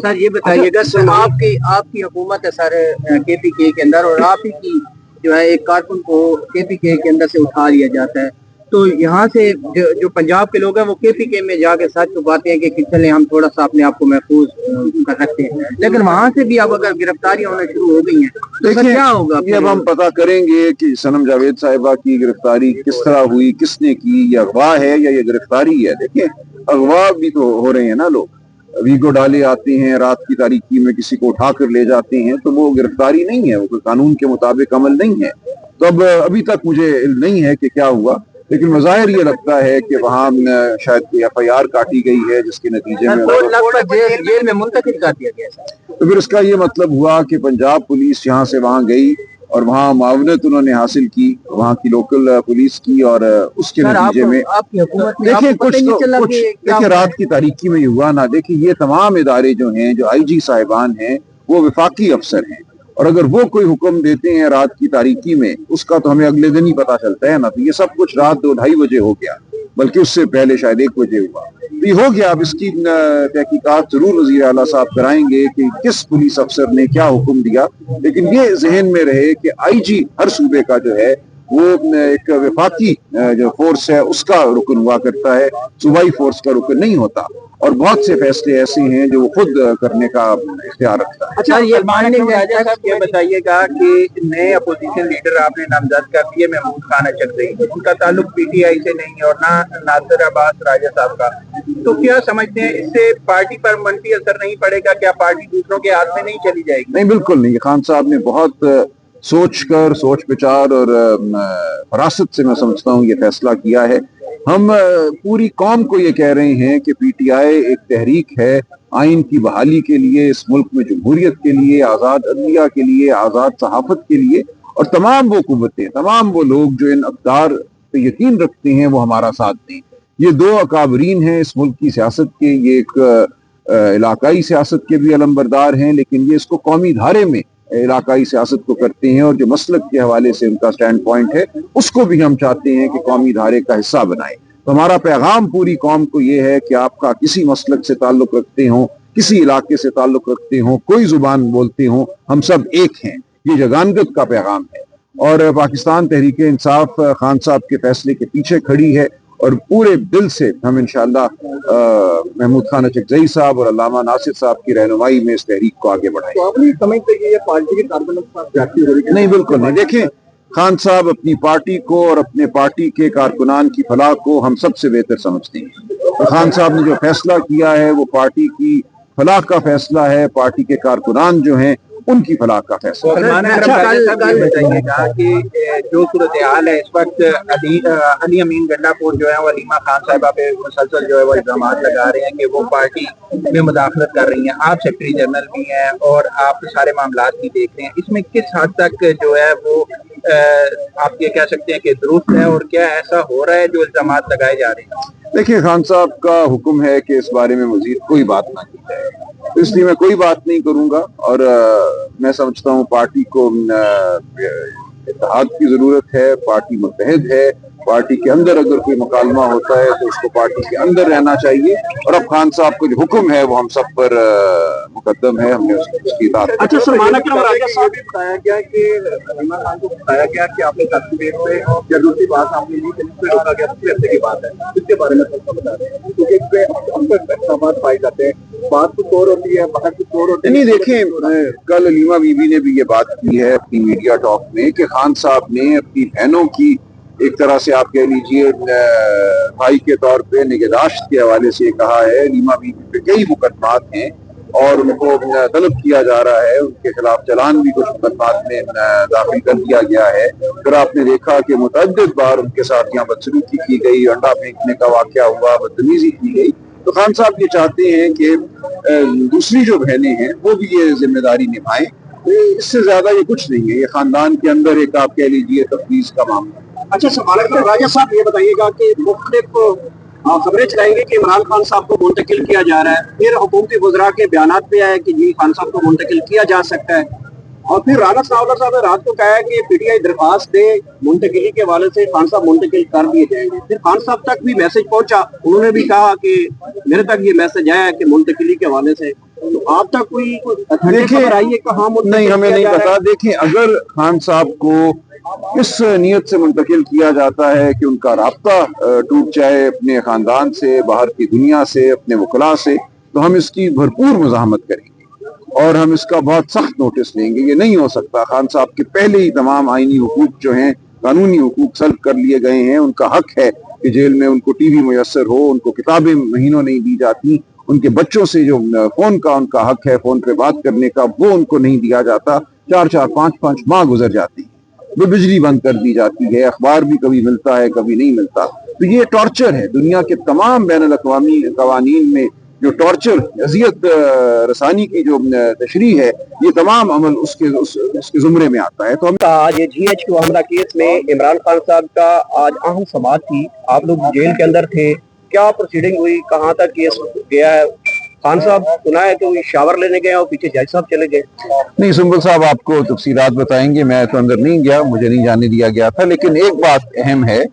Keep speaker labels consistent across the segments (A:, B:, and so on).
A: سر یہ بتائیے گا آپ کی حکومت ہے سر KPK کے اندر، اور آپ ہی کی جو ہے ایک کارکن کو KPK کے اندر سے اٹھا لیا جاتا ہے، تو یہاں سے جو پنجاب کے لوگ ہیں وہ KPK میں جا کے سچ چھپاتے ہیں کہ چلیں ہم تھوڑا سا اپنے آپ کو محفوظ کر رکھتے ہیں، لیکن وہاں سے بھی اب اگر گرفتاریاں ہونا شروع ہو گئی ہیں تو کیا ہوگا؟
B: یہ اب ہم پتہ کریں گے کہ صنم جاوید صاحبہ کی گرفتاری کس طرح ہوئی، کس نے کی، یہ اغوا ہے یا یہ گرفتاری ہے۔ دیکھیں اغوا بھی تو ہو رہے ہیں نا، لوگ ویگو ڈالے آتے ہیں رات کی تاریکی میں کسی کو اٹھا کر لے جاتے ہیں، تو وہ گرفتاری نہیں ہے، وہ قانون کے مطابق عمل نہیں ہے۔ تو اب ابھی تک مجھے علم نہیں ہے کہ کیا ہوا، لیکن مظاہر یہ لگتا ہے کہ وہاں شاید کوئی FIR کاٹی گئی ہے جس کے نتیجے میں
A: جیل میں منتقل کر دیا گیا۔
B: تو پھر اس کا یہ مطلب ہوا کہ پنجاب پولیس یہاں سے وہاں گئی اور وہاں معاونت انہوں نے حاصل کی وہاں کی لوکل پولیس کی، اور اس کے نتیجے میں دیکھیں دیکھیں رات کی تاریکی میں یہ ہوا نا۔ دیکھیں یہ تمام ادارے جو ہیں، جو IG صاحبان ہیں وہ وفاقی افسر ہیں، اور اگر وہ کوئی حکم دیتے ہیں رات کی تاریکی میں اس کا تو ہمیں اگلے دن ہی پتا چلتا ہے نا۔ تو یہ سب کچھ رات 2-2:30 بجے ہو گیا، بلکہ اس سے پہلے شاید 1 بجے ہوا، تو یہ ہو گیا۔ اب اس کی تحقیقات ضرور وزیر اعلیٰ صاحب کرائیں گے کہ کس پولیس افسر نے کیا حکم دیا، لیکن یہ ذہن میں رہے کہ IG ہر صوبے کا جو ہے وہ ایک وفاقی جو فورس ہے اس کا رکن ہوا کرتا ہے، صوبائی فورس کا رکن نہیں ہوتا، اور بہت سے فیصلے ایسے ہیں جو وہ خود کرنے کا اختیار رکھتا ہے۔
A: اچھا یہ بتائیے گا کہ نئے اپوزیشن لیڈر آپ نے نامزد کر دیے محمود خان اچکزئی، ان کا تعلق PTI سے نہیں ہے اور نہ ناصر عباس راجہ صاحب کا، تو کیا سمجھتے ہیں اس سے پارٹی پر منفی اثر نہیں پڑے گا؟ کیا پارٹی دوسروں کے ہاتھ میں نہیں چلی جائے گی؟
B: نہیں بالکل نہیں، خان صاحب نے بہت سوچ بچار اور فراست سے میں سمجھتا ہوں یہ فیصلہ کیا ہے۔ ہم پوری قوم کو یہ کہہ رہے ہیں کہ PTI ایک تحریک ہے آئین کی بحالی کے لیے، اس ملک میں جمہوریت کے لیے، آزاد عدلیہ کے لیے، آزاد صحافت کے لیے، اور تمام وہ قوتیں، تمام وہ لوگ جو ان اقدار پہ یقین رکھتے ہیں وہ ہمارا ساتھ دیں۔ یہ 2 اکابرین ہیں اس ملک کی سیاست کے، یہ ایک علاقائی سیاست کے بھی علمبردار ہیں، لیکن یہ اس کو قومی دھارے میں علاقائی سیاست کو کرتے ہیں، اور جو مسلک کے حوالے سے ان کا سٹینڈ پوائنٹ ہے اس کو بھی ہم چاہتے ہیں کہ قومی دھارے کا حصہ بنائیں۔ تو ہمارا پیغام پوری قوم کو یہ ہے کہ آپ کا کسی مسلک سے تعلق رکھتے ہوں، کسی علاقے سے تعلق رکھتے ہوں، کوئی زبان بولتے ہوں، ہم سب ایک ہیں۔ یہ یگانگت کا پیغام ہے، اور پاکستان تحریک انصاف خان صاحب کے فیصلے کے پیچھے کھڑی ہے، اور پورے دل سے ہم انشاءاللہ محمود خان اچکزئی صاحب اور علامہ ناصر صاحب کی رہنمائی میں اس تحریک کو آگے بڑھائیں۔
A: تو آپ نہیں سمجھتے کہ یہ پارٹی کے کارکنوں کے ساتھ زیادتی ہو رہی ہے؟
B: نہیں بالکل نہیں۔ دیکھیں خان صاحب اپنی پارٹی کو اور اپنے پارٹی کے کارکنان کی فلاح کو ہم سب سے بہتر سمجھتے ہیں۔ خان صاحب نے جو فیصلہ کیا ہے وہ پارٹی کی فلاح کا فیصلہ ہے، پارٹی کے کارکنان جو ہیں ان کی فلاح کا فیصلہ ہے۔
A: بتائیے گا کہ جو صورتحال ہے اس وقت، علی امین گنڈا پور جو ہے وہ علیمہ خان صاحبہ پہ مسلسل جو ہے وہ الزامات لگا رہے ہیں کہ وہ پارٹی میں مداخلت کر رہی ہیں، آپ سیکرٹری جنرل بھی ہیں اور آپ سارے معاملات بھی دیکھ رہے ہیں، اس میں کس حد تک جو ہے وہ آپ یہ کہہ سکتے ہیں کہ درست ہے، اور کیا ایسا ہو رہا ہے جو الزامات لگائے جا رہے ہیں؟
B: دیکھیں خان صاحب کا حکم ہے کہ اس بارے میں مزید کوئی بات نہ کی جائے، اس لیے میں کوئی بات نہیں کروں گا، اور میں سمجھتا ہوں پارٹی کو اتحاد کی ضرورت ہے، پارٹی متحد ہے، پارٹی کے اندر اگر کوئی مکالمہ ہوتا ہے تو اس کو پارٹی کے اندر رہنا چاہیے، اور اب خان صاحب کو جو حکم ہے وہ ہم سب پر مقدم ہے، ہم نے اس کی اطاعت کی۔
A: اچھا سر، بتایا گیا کہ علیمہ خان کو بتایا گیا کہ آپ نے تصویر پہ یا دوسری بات آپ نے لی کہ اس پہ روکا گیا، دوسرے ہفتے کی بات ہے، اس کے بارے میں بتا رہے ہیں کیونکہ اس پہ احکامات پائے جاتے ہیں، بات کچھ اور ہوتی ہے، باہر کچھ اور ہوتی ہے۔
B: نہیں دیکھیں کل علیمہ بی بی نے بھی یہ بات کی ہے اپنی میڈیا ٹاک میں کہ خان صاحب نے اپنی بہنوں کی ایک طرح سے آپ کہہ لیجئے بھائی کے طور پہ نگہداشت کے حوالے سے کہا ہے۔ علیمہ بی بی پہ کئی مقدمات ہیں اور ان کو طلب کیا جا رہا ہے، ان کے خلاف چلان بھی کچھ مقدمات میں داخل کر دیا گیا ہے۔ پھر آپ نے دیکھا کہ متعدد بار ان کے ساتھ یہاں بدسلوکی کی گئی، انڈا پھینکنے کا واقعہ ہوا، بدتمیزی کی گئی۔ تو خان صاحب یہ چاہتے ہیں کہ دوسری جو بہنیں ہیں وہ بھی یہ ذمہ داری نبھائیں، اس سے زیادہ یہ کچھ نہیں ہے، یہ خاندان کے اندر ایک آپ کہہ لیجیے تفویض کا معاملہ۔
A: اچھا سوالت راجہ صاحب یہ بتائیے گا کہ مختلف خبریں چلائیں گے کہ عمران خان صاحب کو منتقل کیا جا رہا ہے، پھر حکومتی وزراء کے بیانات پہ آیا کہ جی خان صاحب کو منتقل کیا جا سکتا ہے، اور پھر رانا ثناءاللہ صاحب نے رات کو کہا ہے کہ PTI درخواست دے منتقلی کے حوالے سے خان صاحب منتقل کر دیے جائیں گے۔ پھر خان صاحب تک بھی میسج پہنچا، انہوں نے بھی کہا کہ میرے تک یہ میسج آیا ہے کہ منتقلی کے حوالے سے तो आप तक कोई
B: देखिए
A: आई है कहाँ
B: नहीं, हमें नहीं पता। देखिए, अगर खान साहब को इस नीयत से मुंतकिल किया जाता है कि उनका राब्ता टूट जाए अपने खानदान से, बाहर की दुनिया से, अपने वकला से, तो हम इसकी भरपूर मज़ाहमत करेंगे और हम इसका बहुत सख्त नोटिस लेंगे। ये नहीं हो सकता। खान साहब के पहले ही तमाम आईनी हुकूक जो हैं, कानूनी हुकूक सल्ब कर लिए गए हैं। उनका हक है कि जेल में उनको टीवी मुयस्सर हो, उनको किताबें महीनों नहीं दी जाती, उनके बच्चों से जो फोन का उनका हक है, फोन पे बात करने का, वो उनको नहीं दिया जाता। 4-4, 5-5 माह गुजर जाती है, वो बिजली बंद कर दी जाती है, अखबार भी कभी मिलता है कभी नहीं मिलता। तो ये टॉर्चर है। दुनिया के तमाम बैनुल अक़वामी क़वानीन में जो टॉर्चर, अज़ियत रसानी की जो तशरीह है, ये तमाम अमल उसके ज़ुमरे में आता है। तो हम
A: आज ये GHQ हमला केस में इमरान खान साहब का आज अहम समाअत थी, आप लोग जेल के अंदर थे, क्या प्रोसीडिंग हुई, कहाँ तक केस गया है? खान साहब सुना है कि वो शावर लेने गए और पीछे जज साहब चले गए।
B: नहीं, सुंबल साहब आपको तफसीलात बताएंगे, मैं तो अंदर नहीं गया, मुझे नहीं जाने दिया गया था। लेकिन एक बात अहम है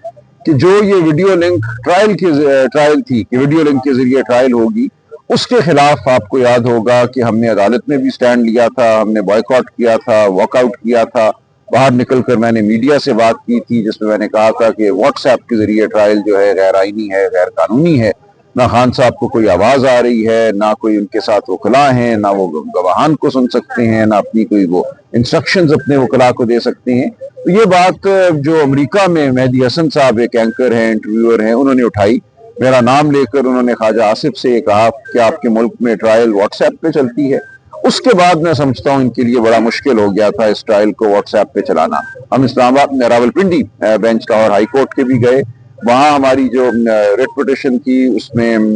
B: कि जो ये वीडियो लिंक ट्रायल थी कि वीडियो लिंक के जरिए ट्रायल होगी, उसके खिलाफ आपको याद होगा कि हमने अदालत में भी स्टैंड लिया था, हमने बॉयकॉट किया था, वॉकआउट किया था। बाहर निकलकर मैंने मीडिया से बात की थी, जिसमें मैंने कहा था कि व्हाट्सएप के जरिए ट्रायल जो है गैर आईनी है, गैर कानूनी है। ना खान साहब को कोई आवाज आ रही है, ना कोई उनके साथ वकला हैं, ना वो गवाहान को सुन सकते हैं, ना अपनी कोई वो इंस्ट्रक्शंस अपने वकला को दे सकते हैं। तो ये बात जो अमेरिका में मेहदी हसन साहब एक एंकर हैं, इंटरव्यूअर हैं, उन्होंने उठाई। मेरा नाम लेकर उन्होंने ख्वाजा आसिफ से ये कहा कि आपके मुल्क में ट्रायल व्हाट्सएप पे चलती है। उसके बाद मैं समझता हूँ इनके लिए बड़ा मुश्किल हो गया था इस ट्रायल को व्हाट्सएप पे चलाना। हम Islamabad, Rawalpindi bench Lahore high court के भी गए, वहाँ हमारी जो रिट पिटिशन थी उसमें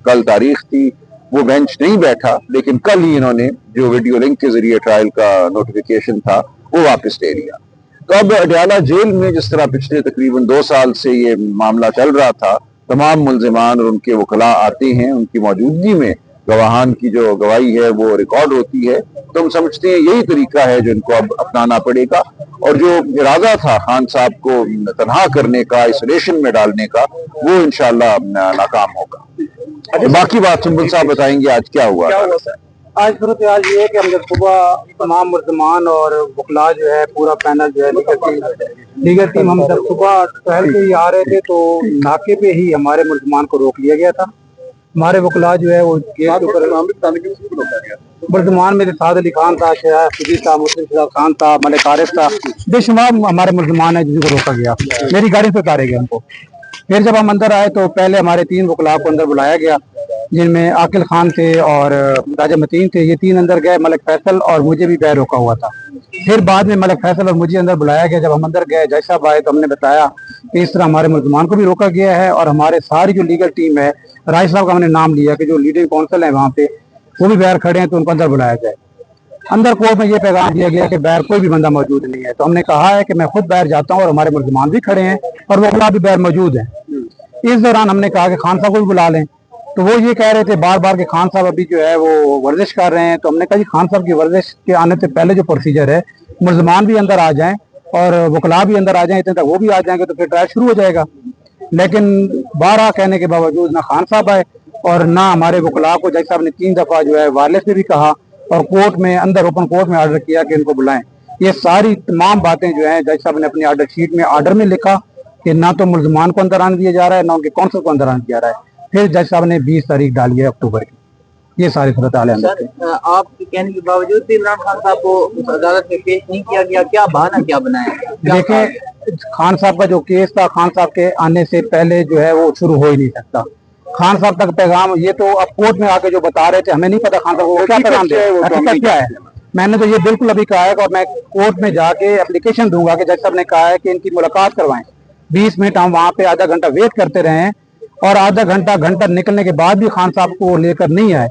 B: कल तारीख थी, वो बेंच नहीं बैठा। लेकिन कल ही इन्होंने जो वीडियो लिंक के जरिए ट्रायल का नोटिफिकेशन था वो वापस ले लिया। तो अब अडयाला जेल में जिस तरह पिछले तकरीबन 2 साल से ये मामला चल रहा था, तमाम मुल्जिमान और उनके वकला आते हैं, उनकी मौजूदगी में गवाहान की जो गवाही है वो रिकॉर्ड होती है। तो हम समझते हैं यही तरीका है जो इनको अब अपनाना पड़ेगा। और जो इरादा था खान साहब को तनहा करने का, आइसोलेशन में डालने का, वो इंशाल्लाह नाकाम होगा। बाकी बात सुंबल साहब बताएंगे आज क्या हुआ।
C: आज सूरत हाल ये है कि हम जब सुबह तमाम मुल्ज़मान और वकला जो है पूरा पैनल जो है लीगल टीम हम जब सुबह टहल के ही आ रहे थे तो नाके पे ही हमारे मुल्ज़मान को रोक लिया गया था। हमारे वकला जो है वो गेट के ऊपर मुल्ज़मान में साद अली खान था, शहजाद था, मुस्लिम खान था, मलिक आरिफ था, बेशुमार हमारे मुल्ज़मान है जिनको रोका गया। मेरी गाड़ी से उतारे गए हमको। फिर जब हम अंदर आए तो पहले हमारे 3 वकला को अंदर बुलाया गया, जिनमें आकिल खान थे और राजा मतीन थे। ये 3 अंदर गए, मलिक फैसल और मुझे भी बाहर रोका हुआ था। फिर बाद में मलिक फैसल और मुझे अंदर बुलाया गया। जब हम अंदर गए, जज साहब आए तो हमने बताया कि इस तरह हमारे मुल्ज़मान को भी रोका गया है और हमारे सारी जो लीगल टीम है, राय साहब का हमने नाम लिया कि जो लीडर काउंसिल है वहाँ पे वो भी बाहर खड़े हैं तो उनको अंदर बुलाया जाए। अंदर कोर्ट में ये पैगाम दिया गया कि बाहर कोई भी बंदा मौजूद नहीं है। तो हमने कहा है कि मैं खुद बाहर जाता हूँ और हमारे मुल्ज़मान भी खड़े हैं और वकला भी बाहर मौजूद हैं। इस दौरान हमने कहा कि खान साहब को भी बुला लें, तो वो ये कह रहे थे बार बार कि खान साहब अभी जो है वो वर्जिश कर रहे हैं। तो हमने कहा जी खान साहब की वर्जिश के आने से पहले जो प्रोसीजर है, मुल्ज़मान भी अंदर आ जाएं और वकला भी अंदर आ जाएं, इतने तक वो भी आ जाएंगे तो फिर ट्रायल शुरू हो जाएगा। लेकिन 12 कहने के बावजूद ना खान साहब आए और ना हमारे वकला को जज साहब ने 3 दफा जो है वायरलेस में भी कहा और कोर्ट में अंदर ओपन कोर्ट में ऑर्डर किया कि इनको बुलाएं। ये सारी तमाम बातें जो है जज साहब ने अपनी ऑर्डर शीट में ऑर्डर में लिखा कि ना तो मुल्ज़मान को अंदर आने दिया जा रहा है, ना उनके काउंसिल को अंदर आने दिया जा रहा है। फिर जज साहब ने 20 तारीख डाली है अक्टूबर की। ये सारी सूरत हाल है।
D: आपके कहने के बावजूद भी इमरान खान साहब को उस अदालत में पेश नहीं किया गया, क्या बहाना क्या बनाया?
C: देखें, खान साहब का जो केस था, खान साहब के आने से पहले जो है वो शुरू हो ही नहीं सकता। खान साहब तक पैगाम ये तो अब कोर्ट में आके जो बता रहे थे, हमें नहीं पता खान साहब को क्या पैगाम दे, क्या है। मैंने तो ये बिल्कुल अभी कहा है और मैं कोर्ट में जाके एप्लीकेशन दूंगा कि जज साहब ने कहा है कि इनकी मुलाकात करवाएं। 20 मिनट हम वहाँ पे आधा घंटा वेट करते रहे और आधा घंटा निकलने के बाद भी खान साहब को लेकर नहीं आए।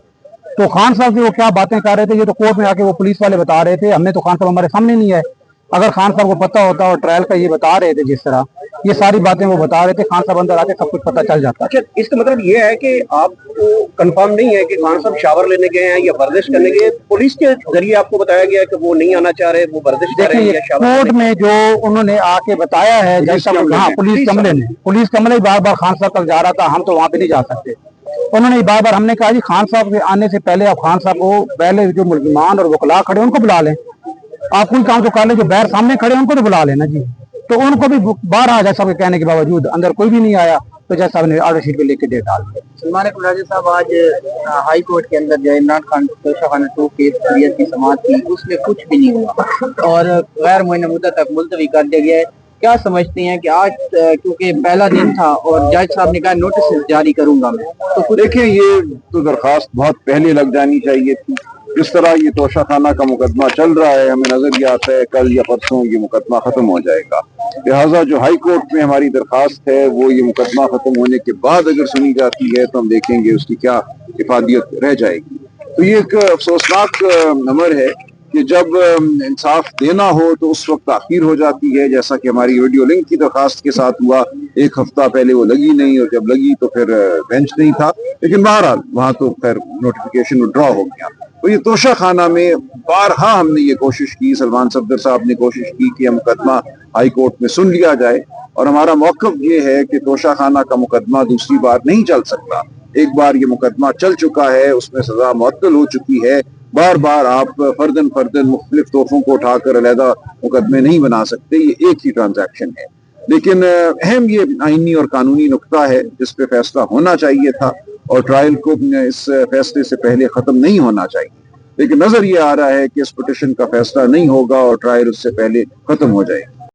C: तो खान साहब से वो क्या बातें कर रहे थे, ये तो कोर्ट में आके वो पुलिस वाले बता रहे थे। हमने तो खान साहब हमारे सामने नहीं आए। अगर खान साहब को पता होता और ट्रायल का ये बता रहे थे, जिस तरह ये सारी बातें वो बता रहे थे, खान साहब अंदर आके सब कुछ पता चल जाता।
A: अच्छा, इसका मतलब ये है कि आपको कंफर्म नहीं है कि खान साहब शावर लेने गए हैं या वर्जिश करने गए? पुलिस के जरिए आपको बताया गया कि वो नहीं आना चाह रहे, वो वर्जिश कर रहे हैं या शावर?
C: कोर्ट में जो उन्होंने आके बताया है जज साहब, हाँ पुलिस कमरे में बार बार खान साहब तक जा रहा था, हम तो वहाँ पे नहीं जा सकते। उन्होंने बार बार हमने कहा जी खान साहब के आने से पहले आप खान साहब को पहले जो मुल्जिमान और वकला खड़े उनको बुला लें, आप कोई काम तो कर लें, जो बैर सामने खड़े उनको तो बुला लेना जी। तो उनको भी बाहर आ जाए, सब कहने के बावजूद अंदर कोई भी नहीं आया, तो जज साहब ने ऑर्डर शीट पे लिख के डेट डाल दी।
D: सलमान राजा साहब, आज हाई कोर्ट के अंदर जो इमरान खान तोशाखाना 2 केस शरीयत की समाअत थी, उसमें कुछ भी नहीं हुआ और गैर मुअय्यन मुद्दत तक मुलतवी कर दिया गया है। क्या समझते हैं कि आज क्योंकि पहला दिन था और जज साहब ने कहा नोटिस जारी करूंगा मैं, तो कुछ
B: देखिए ये तो दरखास्त बहुत पहले लग जानी चाहिए थी। जिस तरह ये तोशाखाना का मुकदमा चल रहा है, हमें नजर ये आता है कल या परसों ये मुकदमा खत्म हो जाएगा। लिहाजा जो हाई कोर्ट में हमारी दरखास्त है वो ये मुकदमा खत्म होने के बाद अगर सुनी जाती है तो हम देखेंगे उसकी क्या इफादियत रह जाएगी। तो ये एक अफसोसनाक अमर है कि जब इंसाफ देना हो तो उस वक्त ताखीर हो जाती है, जैसा कि हमारी वीडियो लिंक की दरखास्त के साथ हुआ। 1 हफ्ता पहले वो लगी नहीं और जब लगी तो फिर बेंच नहीं था, लेकिन बहरहाल वहां तो खैर नोटिफिकेशन विड्रॉ हो गया। तो ये तोशाखाना में बारहा हमने ये कोशिश की, सलमान सफदर साहब ने कोशिश की कि मुकदमा हाई कोर्ट में सुन लिया जाए, और हमारा मौक़िफ़ ये है कि तोशाखाना का मुकदमा दूसरी बार नहीं चल सकता। एक बार ये मुकदमा चल चुका है, उसमें सजा मुअत्तल हो चुकी है। बार बार आप फर्दन मुख्तलिफ तोहफों को उठाकर अलहदा मुकदमे नहीं बना सकते, ये एक ही ट्रांजैक्शन है। लेकिन अहम ये आईनी और कानूनी नुक्ता है जिस पे फैसला होना चाहिए था, और ट्रायल को इस फैसले से पहले ख़त्म नहीं होना चाहिए। लेकिन नजर ये आ रहा है कि इस पिटीशन का फैसला नहीं होगा और ट्रायल उससे पहले खत्म हो जाएगी।